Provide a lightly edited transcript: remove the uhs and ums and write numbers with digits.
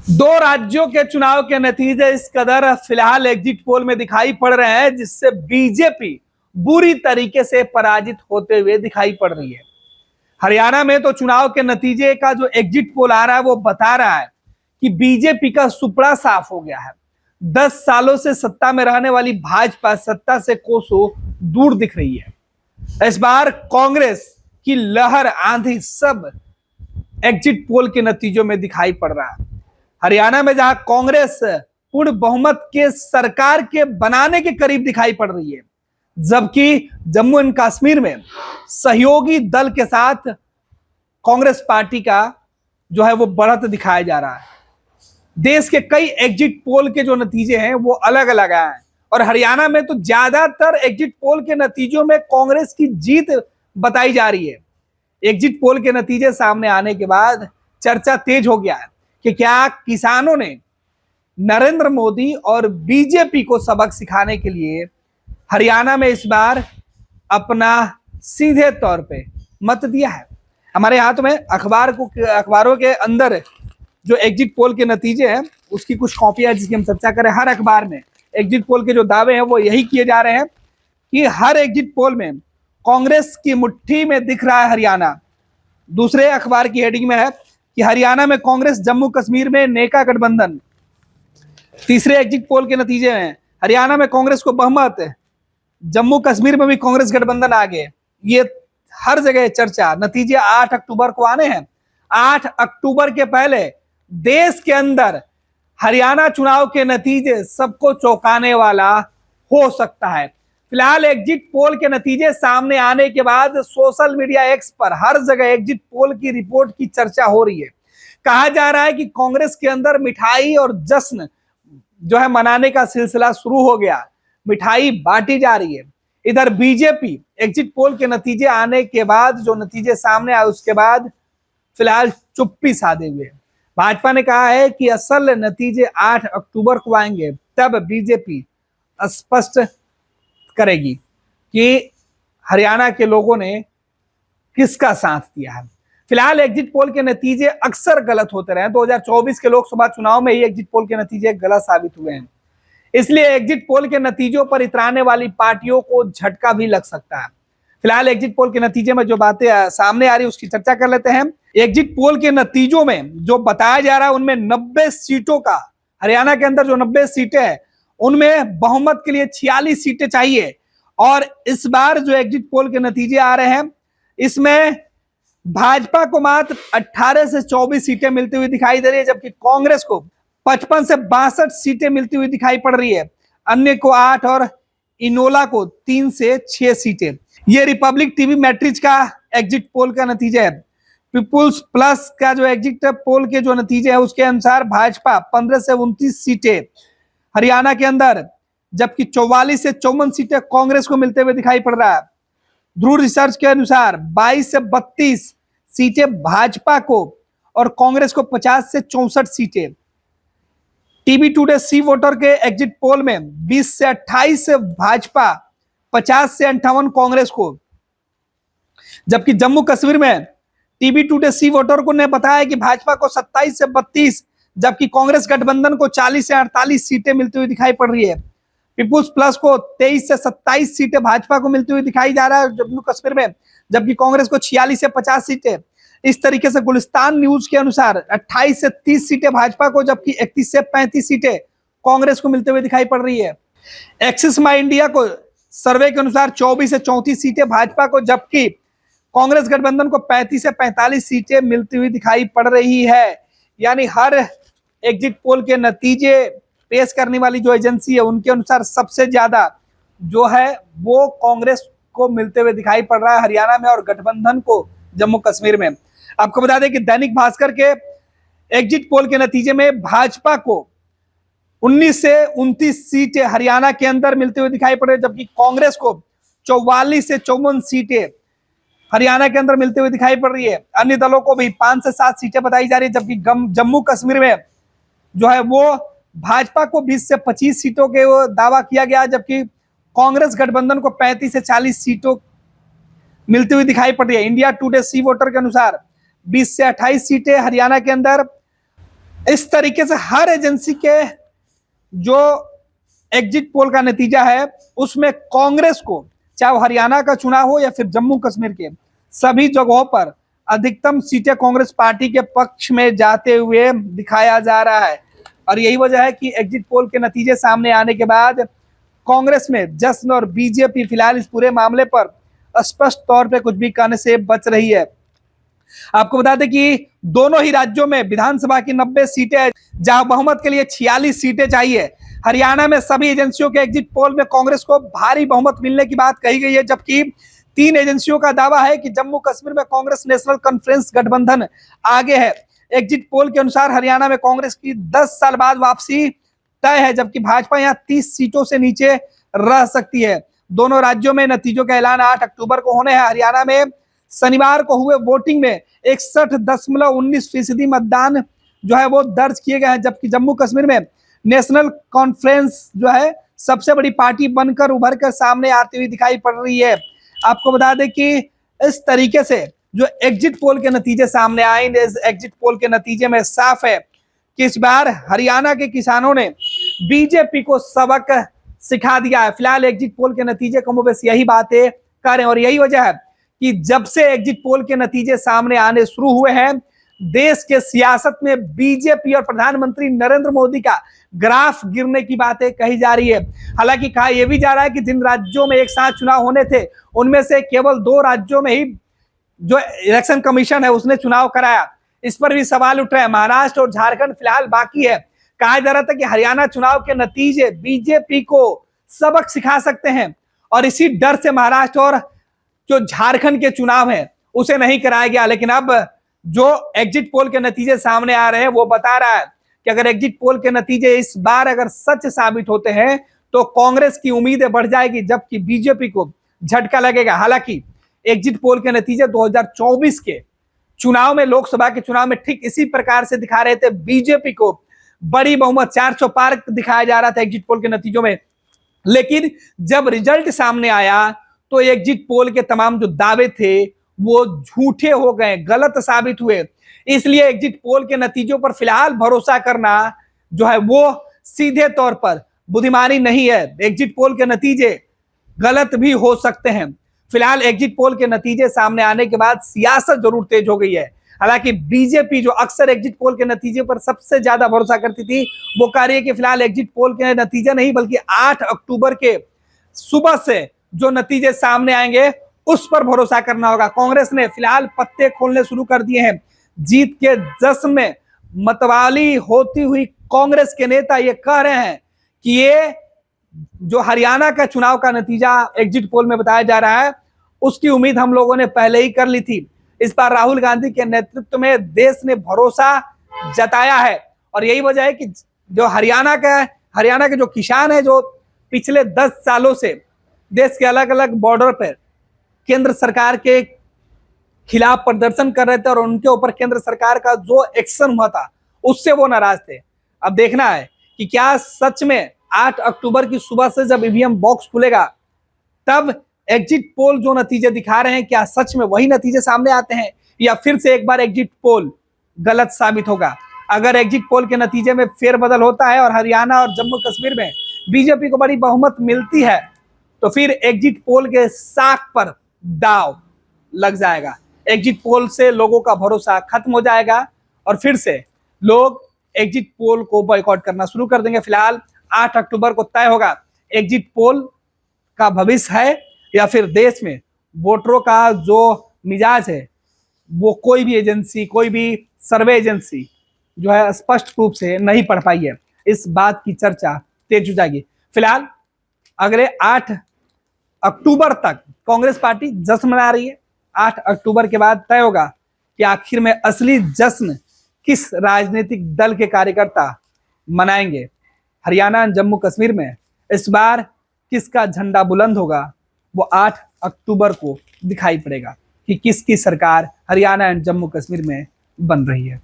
दो राज्यों के चुनाव के नतीजे इस कदर फिलहाल एग्जिट पोल में दिखाई पड़ रहे हैं जिससे बीजेपी बुरी तरीके से पराजित होते हुए दिखाई पड़ रही है। हरियाणा में तो चुनाव के नतीजे का जो एग्जिट पोल आ रहा है वो बता रहा है कि बीजेपी का सुपड़ा साफ हो गया है। 10 सालों से सत्ता में रहने वाली भाजपा सत्ता से कोसों दूर दिख रही है। इस बार कांग्रेस की लहर आंधी सब एग्जिट पोल के नतीजों में दिखाई पड़ रहा है। हरियाणा में जहां कांग्रेस पूर्ण बहुमत के सरकार के बनाने के करीब दिखाई पड़ रही है, जबकि जम्मू एंड कश्मीर में सहयोगी दल के साथ कांग्रेस पार्टी का जो है वो बढ़त दिखाया जा रहा है। देश के कई एग्जिट पोल के जो नतीजे हैं वो अलग अलग आए हैं और हरियाणा में तो ज्यादातर एग्जिट पोल के नतीजों में कांग्रेस की जीत बताई जा रही है। एग्जिट पोल के नतीजे सामने आने के बाद चर्चा तेज हो गया है कि क्या किसानों ने नरेंद्र मोदी और बीजेपी को सबक सिखाने के लिए हरियाणा में इस बार अपना सीधे तौर पे मत दिया है। हमारे हाथ में अखबारों के अंदर जो एग्जिट पोल के नतीजे हैं उसकी कुछ कॉपियां जिसकी हम चर्चा करें। हर अखबार में एग्जिट पोल के जो दावे हैं वो यही किए जा रहे हैं कि हर एग्जिट पोल में कांग्रेस की मुट्ठी में दिख रहा है हरियाणा। दूसरे अखबार की हेडिंग में है कि हरियाणा में कांग्रेस, जम्मू कश्मीर में नेका गठबंधन। तीसरे एग्जिट पोल के नतीजे में हरियाणा में कांग्रेस को बहुमत, जम्मू कश्मीर में भी कांग्रेस गठबंधन आगे। ये हर जगह चर्चा। नतीजे 8 अक्टूबर को आने हैं। 8 अक्टूबर के पहले देश के अंदर हरियाणा चुनाव के नतीजे सबको चौंकाने वाला हो सकता है। फिलहाल एग्जिट पोल के नतीजे सामने आने के बाद सोशल मीडिया एक्स पर हर जगह एग्जिट पोल की रिपोर्ट की चर्चा हो रही है। कहा जा रहा है कि कांग्रेस के अंदर मिठाई और जश्न जो है मनाने का सिलसिला शुरू हो गया, मिठाई बांटी जा रही है। इधर बीजेपी एग्जिट पोल के नतीजे आने के बाद जो नतीजे सामने आए उसके बाद फिलहाल चुप्पी साधे हुए। भाजपा ने कहा है कि असल नतीजे 8 अक्टूबर को आएंगे, तब बीजेपी स्पष्ट करेगी कि हरियाणा के लोगों ने किसका साथ दिया है। फिलहाल एग्जिट पोल के नतीजे अक्सर गलत होते रहे। 2024 के लोकसभा चुनाव में ही एग्जिट पोल के नतीजे गलत साबित हुए हैं, इसलिए एग्जिट पोल के नतीजों पर इतराने वाली पार्टियों को झटका भी लग सकता है। फिलहाल एग्जिट पोल के नतीजे में जो बातें सामने आ रही है उसकी चर्चा कर लेते हैं। एग्जिट पोल के नतीजों में जो बताया जा रहा है उनमें 90 सीटों का, हरियाणा के अंदर जो 90 सीटें हैं उनमें बहुमत के लिए 46 सीटें चाहिए। और इस बार जो एग्जिट पोल के नतीजे आ रहे हैं इसमें भाजपा को मात्र 18 से 24 सीटें मिलती हुई दिखाई दे रही है, जबकि कांग्रेस को 55 से 62 सीटें मिलती हुई दिखाई पड़ रही है। अन्य को 8 और इनोला को 3 से 6 सीटें। ये रिपब्लिक टीवी मैट्रिक्स का एग्जिट पोल का नतीजा है। पीपुल्स प्लस का जो एग्जिट पोल के जो नतीजे है उसके अनुसार भाजपा 15 से 29 सीटें हरियाणा के अंदर, जबकि 44 से 54 सीटें कांग्रेस को मिलते हुए दिखाई पड़ रहा है। ध्रुव रिसर्च के अनुसार 22 से 32 सीटें भाजपा को और कांग्रेस को 50 से 64 सीटें। टीवी टुडे सी वोटर के एग्जिट पोल में 20 से 28 से भाजपा, 50 से 58 कांग्रेस को, जबकि जम्मू कश्मीर में टीवी टुडे सी वोटर को ने बताया कि भाजपा को 27 से 32, जबकि कांग्रेस गठबंधन को 40 से 48 सीटें मिलती हुई दिखाई पड़ रही है। पीपुल्स प्लस को 23 से 27 सीटें भाजपा को मिलती हुई दिखाई जा रहा है जम्मू कश्मीर में, जबकि कांग्रेस को 46 से 50 सीटें। इस तरीके से गुलिस्तान न्यूज के अनुसार 28 से 30 सीटें भाजपा को, जबकि 31 से 35 सीटें कांग्रेस को मिलते हुए दिखाई पड़ रही है। एक्सिस माई इंडिया को सर्वे के अनुसार 24 से 34 सीटें भाजपा को, जबकि कांग्रेस गठबंधन को 35 से 45 सीटें मिलती हुई दिखाई पड़ रही है। यानी हर एग्जिट पोल के नतीजे पेश करने वाली जो एजेंसी है उनके अनुसार सबसे ज्यादा जो है वो कांग्रेस को मिलते हुए दिखाई पड़ रहा है हरियाणा में और गठबंधन को जम्मू कश्मीर में। आपको बता दें कि दैनिक भास्कर के एग्जिट पोल के नतीजे में भाजपा को 19 से 29 सीटें हरियाणा के अंदर मिलते हुए दिखाई पड़ रही है, जबकि कांग्रेस को 44 से 54 सीटें हरियाणा के अंदर मिलते हुए दिखाई पड़ रही है। अन्य दलों को भी 5 से 7 सीटें बताई जा रही है, जबकि जम्मू कश्मीर में जो है वो भाजपा को 20 से 25 सीटों के दावा किया गया, जबकि कांग्रेस गठबंधन को 35 से 40 सीटों मिलती हुई दिखाई पड़ रही है। इंडिया टुडे सी वोटर के अनुसार 20 से 28 सीटें हरियाणा के अंदर, इस तरीके से हर एजेंसी के जो एग्जिट पोल का नतीजा है उसमें कांग्रेस को, चाहे वो हरियाणा का चुनाव हो या फिर जम्मू कश्मीर के, सभी जगहों पर अधिकतम सीटें कांग्रेस पार्टी के पक्ष में जाते हुए दिखाया जा रहा है। और यही वजह है कि एग्जिट पोल के नतीजे सामने आने के बाद कांग्रेस में जश्न और बीजेपी फिलहाल इस पूरे मामले पर स्पष्ट तौर पे कुछ भी कहने से बच रही है। आपको बता दें कि दोनों ही राज्यों में विधानसभा की 90 सीटें, जहां बहुमत के लिए 46 सीटें चाहिए। हरियाणा में सभी एजेंसियों के एग्जिट पोल में कांग्रेस को भारी बहुमत मिलने की बात कही गई है, जबकि 3 एजेंसियों का दावा है कि जम्मू कश्मीर में कांग्रेस नेशनल कॉन्फ्रेंस गठबंधन आगे है। एग्जिट पोल के अनुसार हरियाणा में कांग्रेस की 10 साल बाद वापसी तय है, जबकि भाजपा यहां 30 सीटों से नीचे रह सकती है। दोनों राज्यों में नतीजों का ऐलान 8 अक्टूबर को होने हैं। हरियाणा में शनिवार को हुए वोटिंग में 61.19% मतदान जो है वो दर्ज किए गए हैं, जबकि जम्मू कश्मीर में नेशनल कॉन्फ्रेंस जो है सबसे बड़ी पार्टी बनकर उभर कर सामने आती हुई दिखाई पड़ रही है। आपको बता दें कि इस तरीके से जो एग्जिट पोल के नतीजे सामने आए, इस एग्जिट पोल के नतीजे में साफ है कि इस बार हरियाणा के किसानों ने बीजेपी को सबक सिखा दिया है। फिलहाल एग्जिट पोल के नतीजे कमोबेश यही बातें कर रहे हैं और यही वजह है कि जब से एग्जिट पोल के नतीजे सामने आने शुरू हुए हैं, देश के सियासत में बीजेपी और प्रधानमंत्री नरेंद्र मोदी का ग्राफ गिरने की बातें कही जा रही है। हालांकि कहा यह भी जा रहा है कि जिन राज्यों में एक साथ चुनाव होने थे उनमें से केवल 2 राज्यों में ही जो इलेक्शन कमीशन है उसने चुनाव कराया। इस पर भी सवाल उठ रहे हैं। महाराष्ट्र और झारखंड फिलहाल बाकी है। कहा जा रहा था कि हरियाणा चुनाव के नतीजे बीजेपी को सबक सिखा सकते हैं और इसी डर से महाराष्ट्र और जो झारखंड के चुनाव है उसे नहीं कराया गया। लेकिन अब जो एग्जिट पोल के नतीजे सामने आ रहे हैं वो बता रहा है कि अगर एग्जिट पोल के नतीजे इस बार अगर सच साबित होते हैं तो कांग्रेस की उम्मीदें बढ़ जाएगी, जबकि बीजेपी को झटका लगेगा। हालांकि एग्जिट पोल के नतीजे 2024 के चुनाव में, लोकसभा के चुनाव में ठीक इसी प्रकार से दिखा रहे थे। बीजेपी को बड़ी बहुमत 400 पार दिखाया जा रहा था एग्जिट पोल के नतीजों में, लेकिन जब रिजल्ट सामने आया तो एग्जिट पोल के तमाम जो दावे थे वो झूठे हो गए, गलत साबित हुए। इसलिए एग्जिट पोल के नतीजों पर फिलहाल भरोसा करना जो है वो सीधे तौर पर बुद्धिमानी नहीं है। एग्जिट पोल के नतीजे गलत भी हो सकते हैं। फिलहाल एग्जिट पोल के नतीजे सामने आने के बाद सियासत जरूर तेज हो गई है। हालांकि बीजेपी जो अक्सर एग्जिट पोल के नतीजे पर सबसे ज्यादा भरोसा करती थी, वो कह रही है कि फिलहाल एग्जिट पोल के नतीजे नहीं बल्कि 8 अक्टूबर के सुबह से जो नतीजे सामने आएंगे उस पर भरोसा करना होगा। कांग्रेस ने फिलहाल पत्ते खोलने शुरू कर दिए हैं। जीत के जश्न में मतवाली होती हुई कांग्रेस के नेता ये कह रहे हैं कि ये जो हरियाणा का चुनाव का नतीजा एग्जिट पोल में बताया जा रहा है उसकी उम्मीद हम लोगों ने पहले ही कर ली थी। इस बार राहुल गांधी के नेतृत्व में देश ने भरोसा जताया है और यही वजह है कि जो हरियाणा के जो किसान है, जो पिछले 10 सालों से देश के अलग अलग बॉर्डर पर केंद्र सरकार के खिलाफ प्रदर्शन कर रहे थे और उनके ऊपर केंद्र सरकार का जो एक्शन हुआ था उससे वो नाराज थे। अब देखना है कि क्या सच में 8 अक्टूबर की सुबह से जब ईवीएम बॉक्स खुलेगा तब एग्जिट पोल जो नतीजे दिखा रहे हैं क्या सच में वही नतीजे सामने आते हैं या फिर से एक बार एग्जिट पोल गलत साबित होगा। अगर एग्जिट पोल के नतीजे में फेरबदल होता है और हरियाणा और जम्मू कश्मीर में बीजेपी को बड़ी बहुमत मिलती है तो फिर एग्जिट पोल के साख पर दाव लग जाएगा। एग्जिट पोल से लोगों का भरोसा खत्म हो जाएगा और फिर से लोग एग्जिट पोल को बॉयकॉट करना शुरू कर देंगे। फिलहाल 8 अक्टूबर को तय होगा एग्जिट पोल का भविष्य है या फिर देश में वोटरों का जो मिजाज है वो कोई भी एजेंसी, कोई भी सर्वे एजेंसी जो है स्पष्ट रूप से नहीं पढ़ पाई है। इस बात की चर्चा तेज हो जाएगी। फिलहाल अगले 8 अक्टूबर तक कांग्रेस पार्टी जश्न मना रही है। 8 अक्टूबर के बाद तय होगा कि आखिर में असली जश्न किस राजनीतिक दल के कार्यकर्ता मनाएंगे। हरियाणा जम्मू कश्मीर में इस बार किसका झंडा बुलंद होगा वो 8 अक्टूबर को दिखाई पड़ेगा कि किसकी सरकार हरियाणा एंड जम्मू कश्मीर में बन रही है।